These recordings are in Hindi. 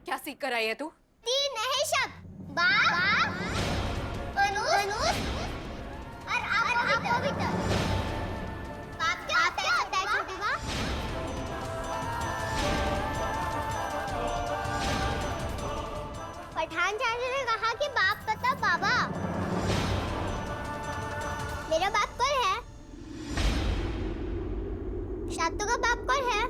क्या सीख कर आई है तू? तीन नए शब्द बाप, अनुज और पवित्र। बाप क्या होता है छोटी माँ? पठान चाचा ने कहा कि बाप मतलब बाबा। मेरा बाप कौन है? शातू का बाप कौन है?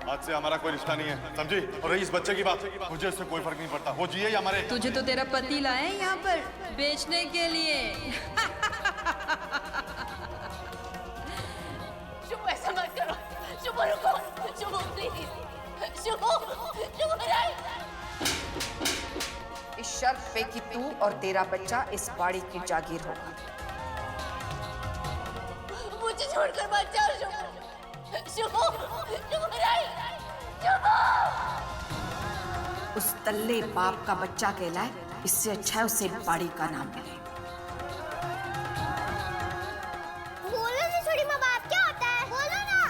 आज से हमारा कोई रिश्ता नहीं है, समझी? और रही इस बच्चे की बात, मुझे उससे कोई फर्क नहीं पड़ता, वो जिए या मरे। तुझे तो तेरा पति लाए यहाँ पर बेचने के लिए। शुभ, ऐसा मत करो। शुभ रुको, शुभ प्लीज, शुभ इस शर्त पे कि तू और तेरा बच्चा इस बाड़ी की जागीर होगा। मुझे छोड़कर मत जाओ शुभ, शुभ उस तल्ले बाप का बच्चा कहलाए, इससे अच्छा है उसे बाड़ी का नाम मिले। बोलो ना छोटी माँ, बाप क्या होता है? बोलो ना।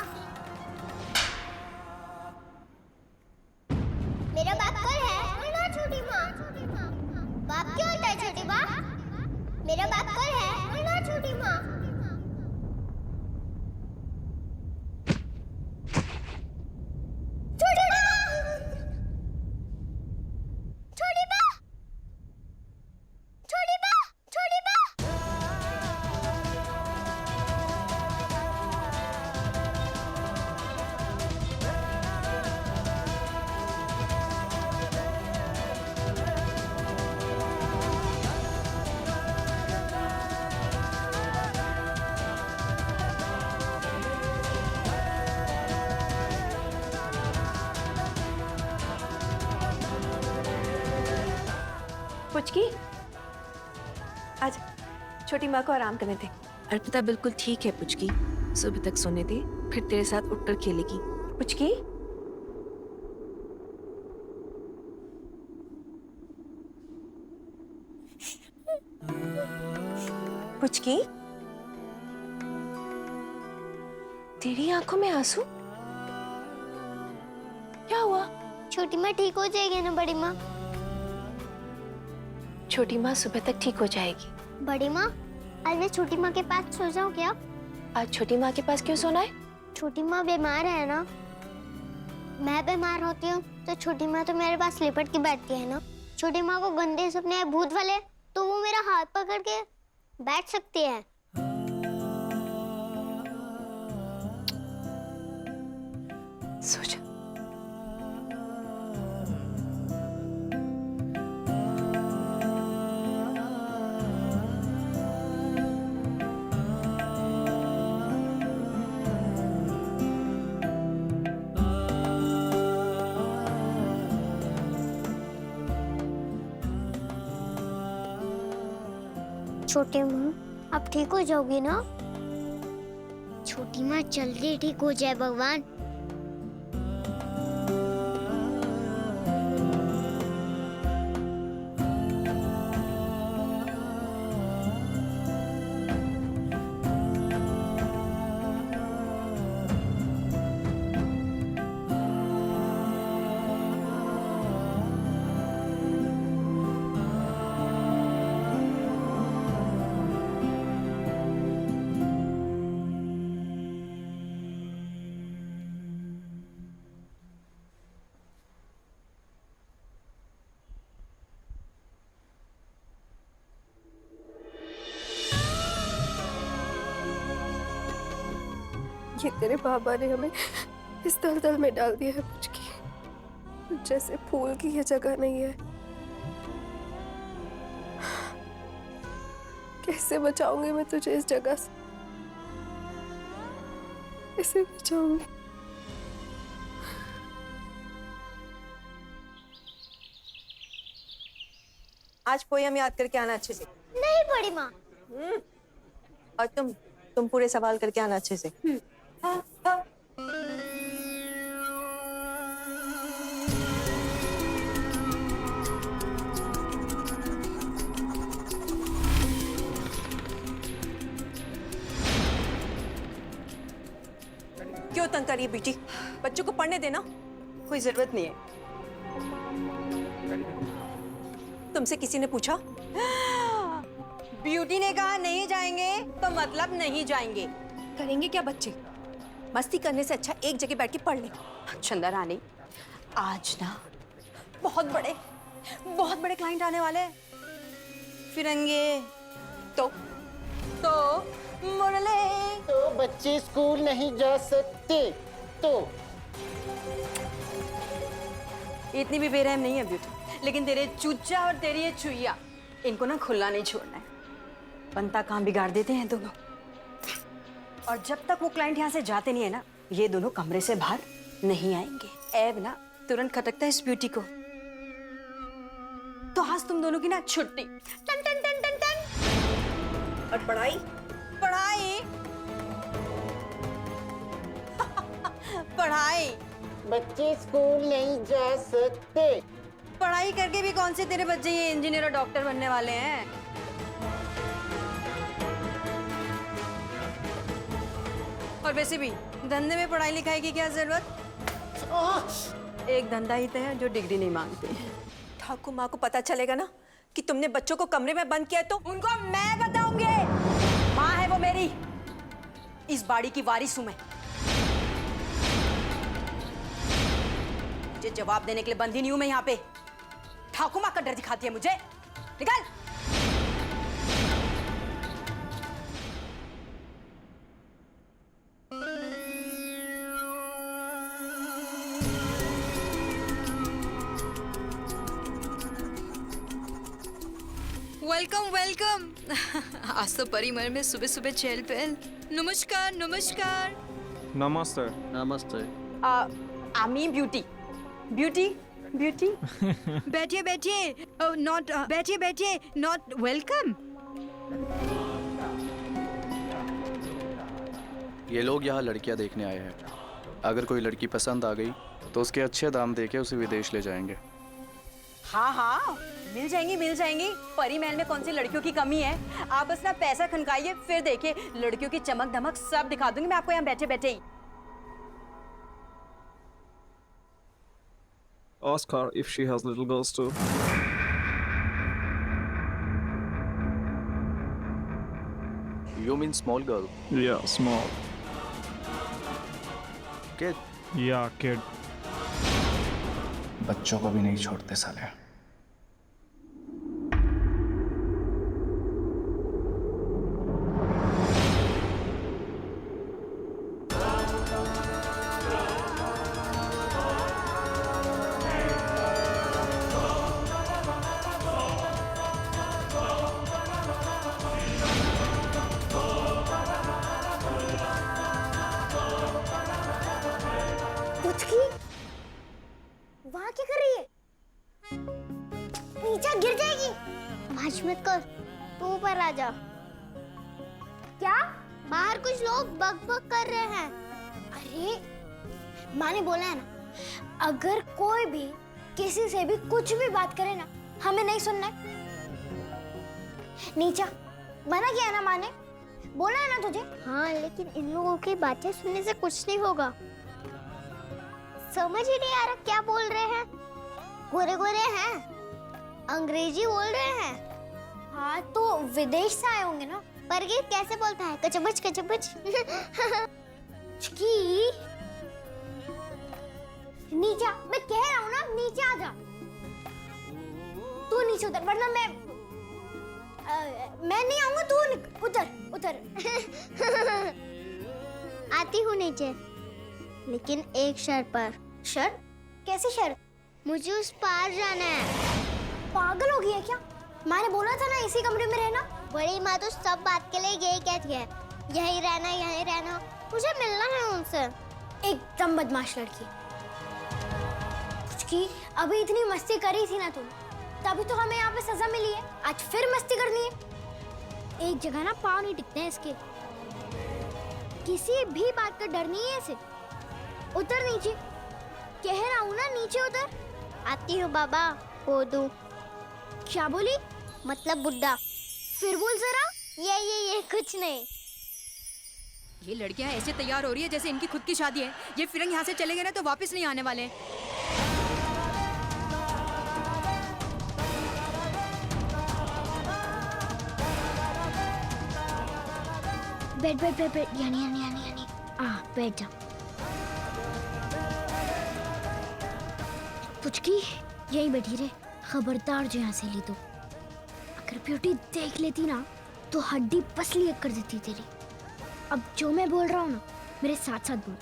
मेरा बाप कौन है? ना छोटी माँ। बाप क्या होता है छोटी माँ? मेरा बाप कौन है? ना छोटी माँ। पुचकी, आज छोटी माँ को आराम करने दे। अर्पिता बिल्कुल ठीक है पुचकी, सुबह तक सोने दे, फिर तेरे साथ उठकर खेलेगी। पुचकी, पुचकी, तेरी आंखों में आंसू? क्या हुआ? छोटी माँ ठीक हो जाएगी ना बड़ी माँ? छोटी माँ सुबह तक ठीक हो जाएगी। बड़ी माँ, आज मैं छोटी माँ के पास सो जाऊँ क्या? आज छोटी माँ के पास क्यों सोना है? छोटी माँ बीमार है ना। मैं बीमार होती हूँ तो छोटी माँ तो मेरे पास लिपट के बैठती है ना। छोटी माँ को गंदे सपने हैं भूत वाले, तो वो मेरा हाथ पकड़ के बैठ सकती है। सो जा। छोटी माँ, अब ठीक हो जाओगी ना? छोटी माँ जल्दी ठीक हो जाए भगवान। ये तेरे बाबा ने हमें इस दलदल में डाल दिया है पुचकी। जैसे फूल की ये जगह नहीं है। कैसे बचाऊंगी मैं तुझे इस जगह से? कैसे बचाऊंगी? आज पोयम याद करके आना अच्छे से। नहीं बड़ी माँ। और तुम पूरे सवाल करके आना अच्छे से। क्यों तंग करिए बेटी? बच्चों को पढ़ने देना, कोई जरूरत नहीं है। तुमसे किसी ने पूछा? ब्यूटी ने कहा नहीं जाएंगे तो मतलब नहीं जाएंगे। करेंगे क्या बच्चे? मस्ती करने से अच्छा एक जगह बैठ के पढ़ ले। चंदा रानी, आज ना बहुत बड़े क्लाइंट आने वाले हैं। फिरंगे तो मुरले तो बच्चे स्कूल नहीं जा सकते तो इतनी भी बेरहम नहीं है ब्यूटी, लेकिन तेरे चूचा और तेरी ये चुईया, इनको ना खुला नहीं छोड़ना है। बनता काम बिगाड़ देते हैं दोनों। और जब तक वो क्लाइंट यहाँ से जाते नहीं है ना, ये दोनों कमरे से बाहर नहीं आएंगे। ऐब ना तुरंत खटकता है इस ब्यूटी को। तो आज तुम दोनों की ना छुट्टी। टन टन टन टन टन। और पढ़ाई पढ़ाई बच्चे स्कूल नहीं जा सकते। पढ़ाई करके भी कौन से तेरे बच्चे ये इंजीनियर और डॉक्टर बनने वाले हैं? और वैसे भी धंधे में पढ़ाई लिखाई की क्या जरूरत? एक धंधा ही तो है जो डिग्री नहीं मांगते। ठाकुर माँ को पता चलेगा ना कि तुमने बच्चों को कमरे में बंद किया है तो उनको मैं बताऊंगी। माँ है वो मेरी, इस बाड़ी की वारिस हूं मैं। मुझे जवाब देने के लिए बंदी नहीं हूं मैं यहाँ पे। ठाकुर माँ का डर दिखाती है मुझे। निकल। Welcome welcome. आज तो परिमल में सुबह सुबह चहल पहल। नमस्कार नमस्कार। नमस्ते नमस्ते। आमी ब्यूटी ब्यूटी ब्यूटी। बैठिए बैठिए। नॉट बैठिए बैठिए, नॉट वेलकम। ये लोग यहाँ लड़कियाँ देखने आए हैं। अगर कोई लड़की पसंद आ गई तो उसके अच्छे दाम देके उसे विदेश ले जाएंगे। हाँ हाँ, मिल जाएंगी। परी महल में कौन सी लड़कियों की कमी है? आप बस ना पैसा खनकाइए, फिर देखिए लड़कियों की चमक धमक सब दिखा दूंगी मैं आपको यहाँ बैठे बैठे ही। Ask her if she has little girls too. You mean small girl? Yeah, small. Kid? Yeah, kid. बच्चों को भी नहीं छोड़ते साले। वहाँ क्या कर रही है? नीचे गिर जाएगी। आवाज मत कर, तू ऊपर आ जा। क्या? बाहर कुछ लोग बक कर रहे हैं। अरे माँ ने बोला है ना, अगर कोई भी किसी से भी कुछ भी बात करे ना, हमें नहीं सुनना है। नीचा मना किया ना माँ ने, बोला है ना तुझे। हाँ, लेकिन इन लोगों की बातें सुनने से कुछ नहीं होगा। समझ ही नहीं आ रहा क्या बोल रहे हैं। गोरे गोरे हैं, अंग्रेजी बोल रहे हैं। हाँ तो विदेश से आए होंगे ना। पर ये कैसे बोलता है? कचबच कचबच। नीचा, मैं कह रहा हूँ ना, नीचे आ जा। तू नीचे उतर, वरना मैं नहीं आऊंगा। तू उतर। आती हूँ नीचे, लेकिन एक शर्त पर। शर्त? कैसी शर्त? मुझे उस पार जाना है। पागल हो गई है क्या? मैंने बोला था ना इसी कमरे में रहना। बड़ी माँ तो सब बात के लिए यही कहती है, यही रहना। मुझे मिलना है उनसे। एकदम बदमाश लड़की। की अभी इतनी मस्ती करी थी ना तुम, तभी तो हमें यहाँ पे सजा मिली है। आज फिर मस्ती करनी है। एक जगह ना पाँव नहीं टिकते हैं इसके। किसी भी बात का डर नहीं है इसे। उतर नीचे, कह रहा हूँ ना, नीचे उतर। आती हूँ बाबा। बोदू। क्या बोली? मतलब बुड्ढा। फिर बोल जरा। ये कुछ नहीं। ये लड़कियां ऐसे तैयार हो रही है जैसे इनकी खुद की शादी है। ये फिरंग यहाँ से चले गए ना तो वापस नहीं आने वाले हैं। बैठ बैठ बैठ बैठ, यानी यानी यानी यानी बैठ जा। पुचकी यहीं बैठी रहे, खबरदार जो यहाँ से ली तो। अगर ब्यूटी देख लेती ना तो हड्डी पसली कर देती तेरी। अब जो मैं बोल रहा हूँ ना मेरे साथ साथ बोल।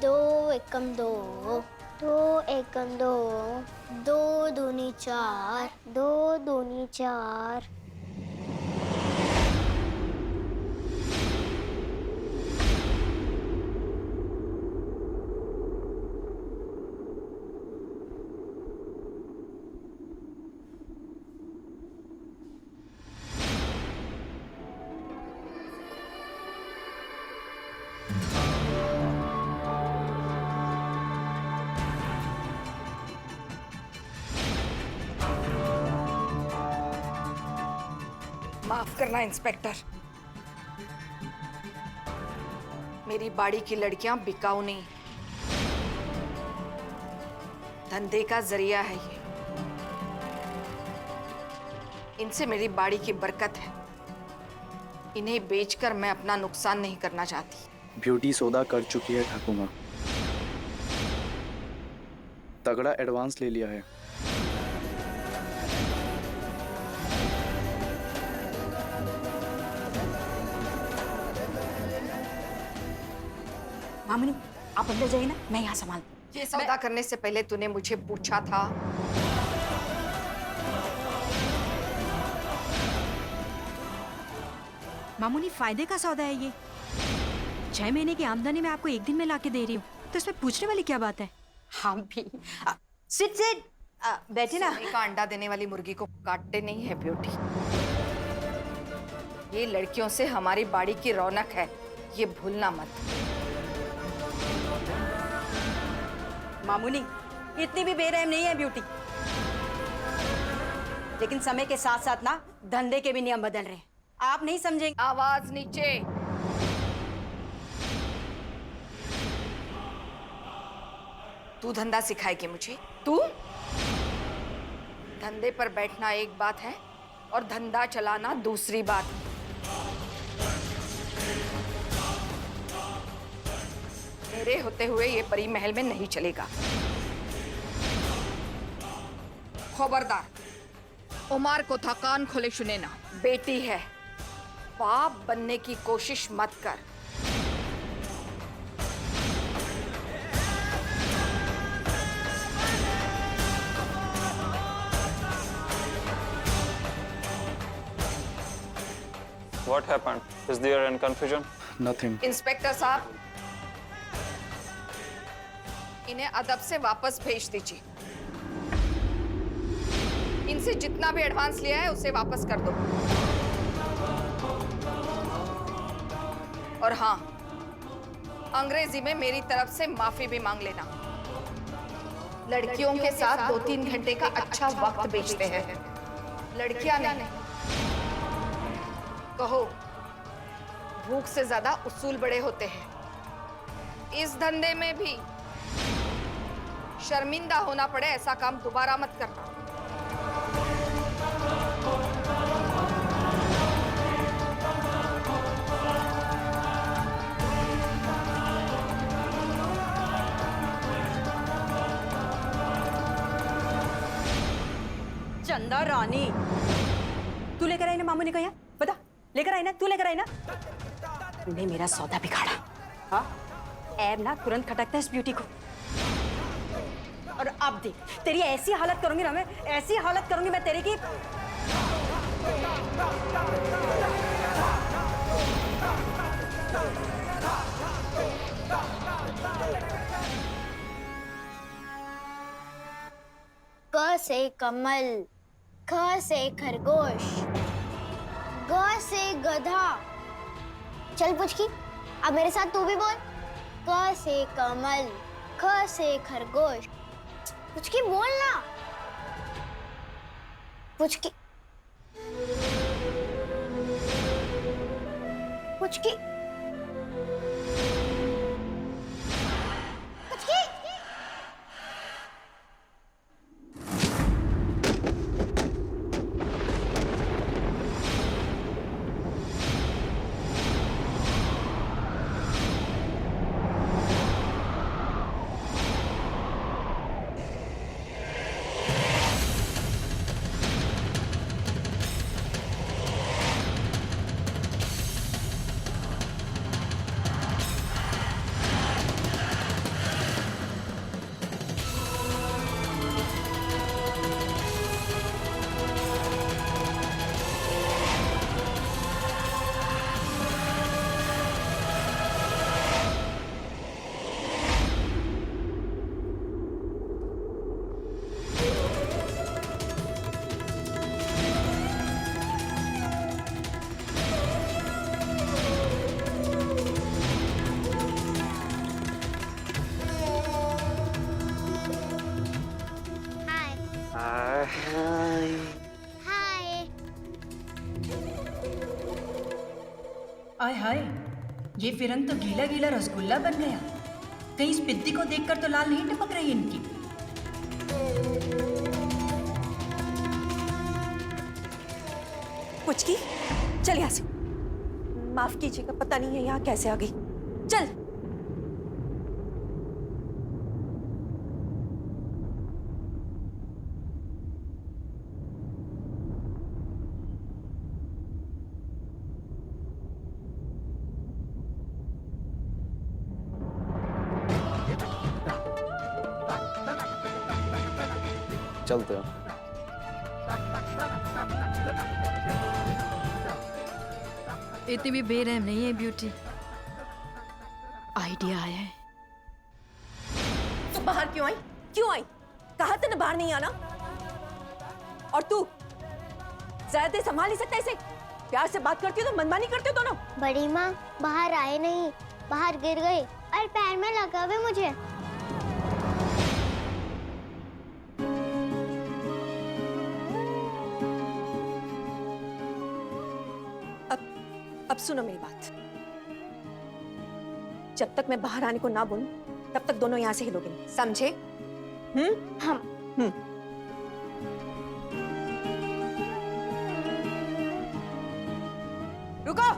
2 एकम 2, 2 एकम 2, 2 दूनी 4, 2 दूनी 4। माफ करना इंस्पेक्टर, मेरी बाड़ी की लड़कियां बिकाऊ नहीं, धंधे का जरिया है ये। इनसे मेरी बाड़ी की बरकत है। इन्हें बेचकर मैं अपना नुकसान नहीं करना चाहती। ब्यूटी सौदा कर चुकी है ठाकुर माँ, तगड़ा एडवांस ले लिया है। मामनी आप अंदर जाइए ना, मैं यहाँ संभाल। ये सौदा करने से पहले तूने मुझे पूछा था? मामूली फायदे का सौदा है ये। 6 महीने की आमदनी मैं आपको 1 दिन में लाके दे रही हूँ, तो इसमें पूछने वाली क्या बात है? हाँ भी सिट सिट बैठे ना। सोने का अंडा देने वाली मुर्गी को काटते नहीं है ब्यूटी। ये लड़कियों से हमारी बाड़ी की रौनक है, ये भूलना मत। मामूली इतनी भी बेरहम नहीं है ब्यूटी, लेकिन समय के साथ साथ ना धंधे के भी नियम बदल रहे हैं। आप नहीं समझेंगे। आवाज नीचे। तू धंधा सिखाएगी मुझे? तू? धंधे पर बैठना एक बात है और धंधा चलाना दूसरी बात। मेरे होते हुए ये परी महल में नहीं चलेगा। खबरदार, उमर को था कान खोले सुने ना। बेटी है, बाप बनने की कोशिश मत कर। What happened? Is there any confusion? Nothing. Inspector साहब, इन्हें अदब से वापस भेज दीजिए। इनसे जितना भी एडवांस लिया है उसे वापस कर दो। और हाँ, अंग्रेजी में मेरी तरफ से माफी भी मांग लेना। लड़कियों के साथ 2-3 घंटे का अच्छा वक्त बेचते हैं, लड़कियां नहीं। कहो, भूख से ज्यादा उसूल बड़े होते हैं। इस धंधे में भी शर्मिंदा होना पड़े ऐसा काम दोबारा मत करना। चंदा रानी, तू लेकर आई ना मामू ने कहा? बता, लेकर आई ना? तू लेकर आई ना? तूने मेरा सौदा बिगाड़ा। हाँ, ऐब ना तुरंत खटकता है इस ब्यूटी को। और अब देख, तेरी ऐसी हालत करूंगी ना मैं, ऐसी हालत करूंगी मैं तेरी की। क से कमल, ख से खरगोश, ग से गधा। चल पुचकी, अब मेरे साथ तू भी बोल। क से कमल, ख से खरगोश। पुचकी बोल ना। पुचकी पुचकी पुचकी आय हाय, ये फिरंग तो गीला गीला रसगुल्ला बन गया। कहीं इस पिद्दी को देखकर तो लाल नहीं टपक रही इनकी। पुचकी चल यहाँ से। माफ कीजिएगा, पता नहीं है यहाँ कैसे आ गई। चल। चलते हैं। इतनी भी बेरहम नहीं है ब्यूटी। आइडिया आया है। तू बाहर क्यों आई? क्यों आई? कहा था ना बाहर नहीं आना। और तू ज्यादा देर संभाल नहीं सकता इसे। प्यार से बात करती हो तो मनमानी करते हो दोनों। बड़ी माँ बाहर आए नहीं, बाहर गिर गए और पैर में लगा भी मुझे। अब सुनो मेरी बात। जब तक मैं बाहर आने को ना बोलूं, तब तक दोनों यहां से हिलोगे नहीं, समझे? हम रुको।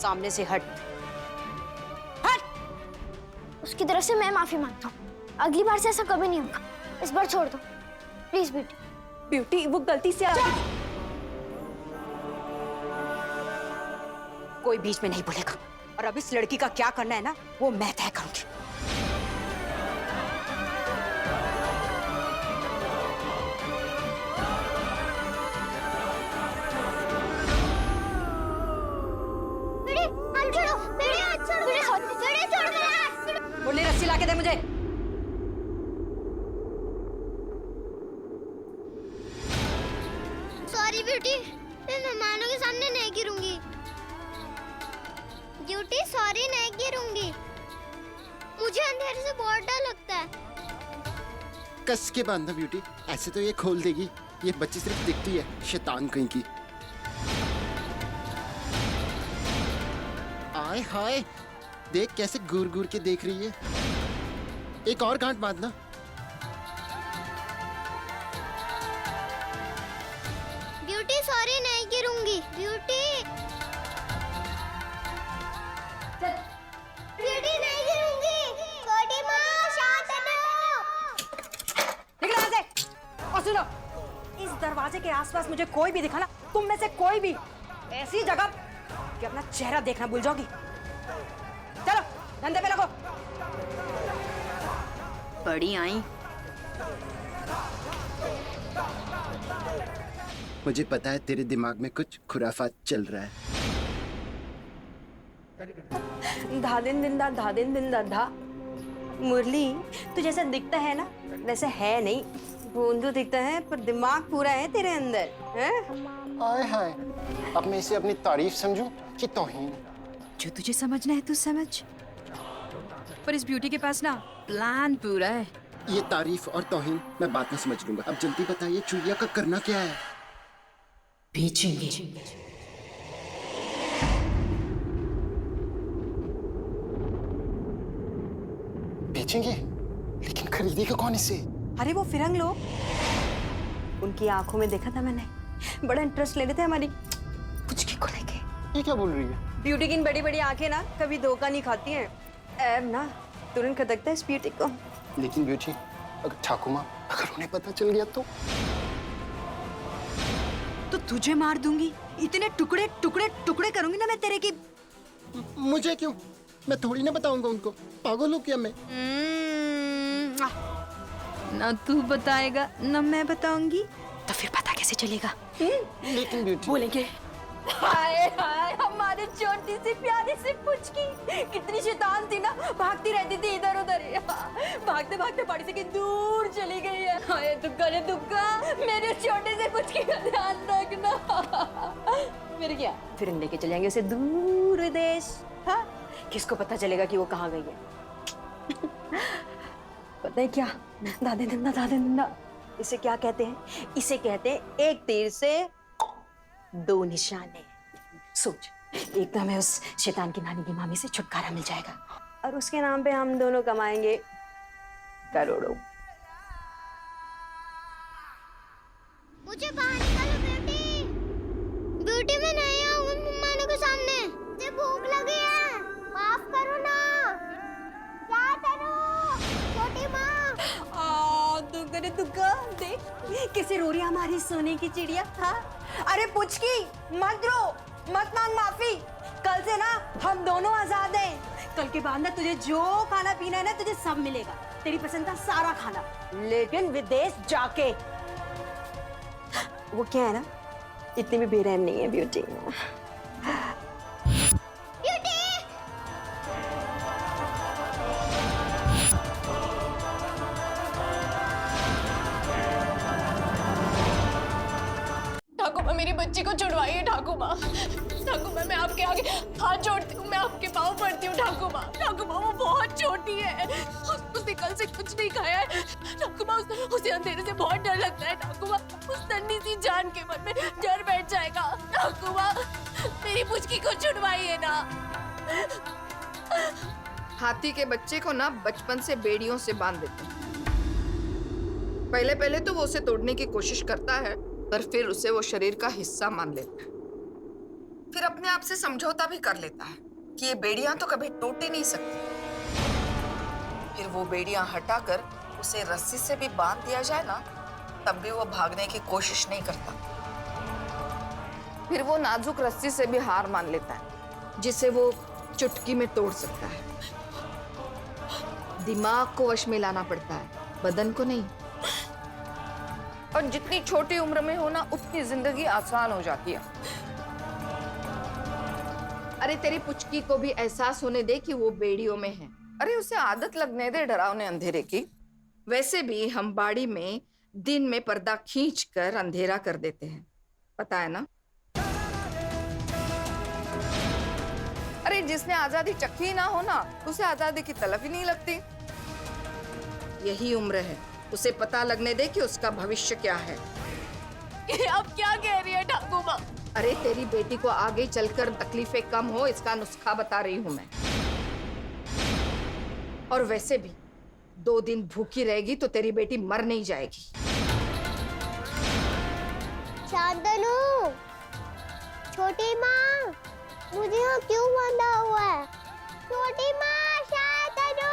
सामने से हट। उसकी तरफ से मैं माफी मांगता हूँ। अगली बार से ऐसा कभी नहीं होगा। इस बार छोड़ दो प्लीज बेटी। ब्यूटी वो गलती से आ गई। कोई बीच में नहीं बोलेगा। और अब इस लड़की का क्या करना है ना, वो मैं तय करूंगी। बोले रस्सी लाके दे मुझे। सॉरी ब्यूटी, मैं मेहमानों के सामने नहीं गिरूंगी। ब्यूटी सॉरी नहीं गिरूंगी। मुझे अंधेरे से बहुत डर लगता है। कस के बांधना ब्यूटी, ऐसे तो ये खोल देगी। ये बच्ची सिर्फ दिखती है, शैतान कहीं की। आय हाय, देख कैसे घूर घूर के देख रही है। एक और गांठ बांधना। ब्यूटी सॉरी नहीं गिरूंगी। ब्यूटी ब्यूटी नहीं गिरूंगी। छोटी माँ शांत हो। निकल यहाँ से। और सुनो, इस दरवाजे के आसपास मुझे कोई भी दिखा ना, तुम में से कोई भी ऐसी जगह कि अपना चेहरा देखना भूल जाओगी। चलो धंधे पे लगो। बड़ी आई। मुझे पता है तेरे दिमाग में कुछ खुराफात चल रहा है। धादिन दिन दा धा। मुरली, तू जैसा दिखता है ना वैसे है नहीं। भोंदू दिखता है पर दिमाग पूरा है तेरे अंदर, हैं? हाय हाय, अब मैं इसे अपनी तारीफ समझूं कि तौहीन? जो तुझे समझना है तू समझ, पर इस ब्यूटी के पास ना प्लान पूरा है। ये तारीफ और तौहीन मैं बाद में समझ लूंगा। अब जल्दी बताइए चुईया का करना क्या है? बेचेंगे। बेचेंगे? लेकिन खरीदेगा कौन इसे? अरे वो फिरंग लोग, उनकी आंखों में देखा था मैंने, बड़ा इंटरेस्ट ले रहे थे हमारी पुचकी को लेके। ये क्या बोल रही है? ब्यूटी की इन बड़ी बड़ी आंखें ना कभी धोखा नहीं खाती हैं। ऐब ना तुरंत खटकता है इस ब्यूटी को। लेकिन ब्यूटी, अगर ठाकुमा अगर उन्हें पता चल गया तो तुझे मार दूंगी। इतने टुकड़े टुकड़े टुकड़े करूंगी ना मैं तेरे की। मुझे क्यों? मैं थोड़ी ना बताऊंगा उनको। पागल हो क्या मैं? ना तू बताएगा ना मैं बताऊंगी, तो फिर पता कैसे चलेगा? लेकिन ब्यूटी बोलेंगे हाय हाय, हमारी छोटी सी प्यारी सी पुचकी कितनी शैतान थी ना, भागती रहती थी इधर उधर। भागते भागते पहाड़ी से कहीं दूर चली गई है। हाय दुक्का रे दुक्का, मेरे छोटे से पुचकी का ध्यान रखना। फिर क्या, फिर लेके चले जाएंगे उसे दूर विदेश। हाँ, किसको पता चलेगा कि वो कहाँ गई है? पता है क्या, दादे नंदा इसे क्या कहते हैं? इसे कहते हैं एक तीर से दो निशाने। सोच, एक तो हमें उस शैतान की नानी की मामी से छुटकारा मिल जाएगा और उसके नाम पे हम दोनों कमाएंगे करोड़ों। मुझे बाहर निकालो ब्यूटी। ब्यूटी में नहीं आऊंगी मम्मा के सामने। मुझे भूख लगी है, माफ करो ना। क्या करूं? छोटी माँ। दुक्का देख कैसे रो रही है हमारी सोने की चिड़िया। हाँ, अरे पुचकी मत रो, मत मांग माफी। कल से ना हम दोनों आजाद हैं। कल के बाद ना तुझे जो खाना पीना है ना तुझे सब मिलेगा, तेरी पसंद का सारा खाना, लेकिन विदेश जाके। वो क्या है ना, इतनी भी बेरहम नहीं है ब्यूटी। ठाकुमा, मेरी बच्ची को छुड़वाइए ठाकुमा। ठाकुमा, मैं आपके आगे हाथ जोड़ती हूँ, मैं आपके पाँव पड़ती हूँ ठाकुमा। ठाकुमा, वो बहुत छोटी है, उसने कल से कुछ नहीं खाया है ठाकुमा। उसे अंधेरे से बहुत डर लगता है ठाकुमा। उस नन्ही सी जान के मन में डर बैठ जाएगा ठाकुमा। मेरी पुचकी को छुड़वाइए ना। हाथी के बच्चे को ना बचपन से बेड़ियों से बांध देते हैं। पहले पहले तो वो उसे तोड़ने की कोशिश करता है, पर फिर उसे वो शरीर का हिस्सा मान लेता है। फिर अपने आप से समझौता भी कर लेता है कि ये बेड़ियां तो कभी टूट ही नहीं सकती। फिर वो बेड़ियां हटाकर उसे रस्सी से भी बांध दिया जाए ना, तब भी वो भागने की कोशिश नहीं करता। फिर वो नाजुक रस्सी से भी हार मान लेता है, जिसे वो चुटकी में तोड़ सकता है। दिमाग को वश में लाना पड़ता है, बदन को नहीं। और जितनी छोटी उम्र में हो ना, उतनी जिंदगी आसान हो जाती है। अरे तेरी पुचकी को भी एहसास होने दे कि वो बेड़ियों में है। अरे उसे आदत लगने दे डरावने अंधेरे की। वैसे भी हम बाड़ी में दिन में पर्दा खींचकर अंधेरा कर देते हैं, पता है ना? अरे जिसने आजादी चखी ना हो ना, उसे आजादी की तलब ही नहीं लगती। यही उम्र है, उसे पता लगने दे कि उसका भविष्य क्या है। ये आप क्या कह रही है ठाकुमा? अरे तेरी बेटी को आगे चलकर तकलीफें कम हो, इसका नुस्खा बता रही हूं मैं। और वैसे भी 2 दिन भूखी रहेगी तो तेरी बेटी मर नहीं जाएगी। शांतनु, छोटी माँ, मुझे यहाँ क्यों बांधा हुआ है? छोटी माँ, शांतनु,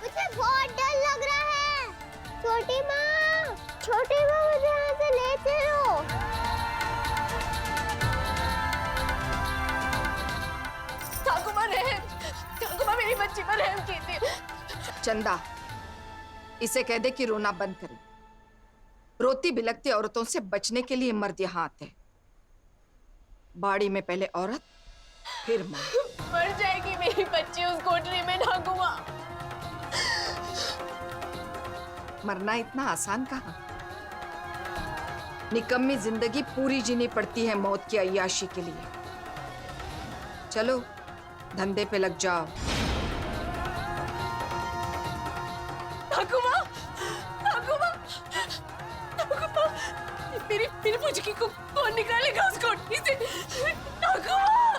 मुझे बहुत डर लग रहा है। छोटी माँ, मुझे यहाँ से ले चलो। ठाकुमा, मेरी बच्ची पर रहम कीजिए। चंदा, इसे कह दे कि रोना बंद करे। रोती बिलकती औरतों से बचने के लिए मर्द यहाँ आते हैं। बाड़ी में पहले औरत फिर माँ। मर जाएगी मेरी बच्ची उस कोठरी में ठाकुर माँ। मरना इतना आसान कहाँ? निकम्मी जिंदगी पूरी जीनी पड़ती है मौत की अय्याशी के लिए। चलो धंधे पे लग जाओ। ठाकुर माँ, ठाकुर माँ, ठाकुर माँ, मेरी पुचकी को कौन निकालेगा उस कोठरी से? ठाकुर माँ!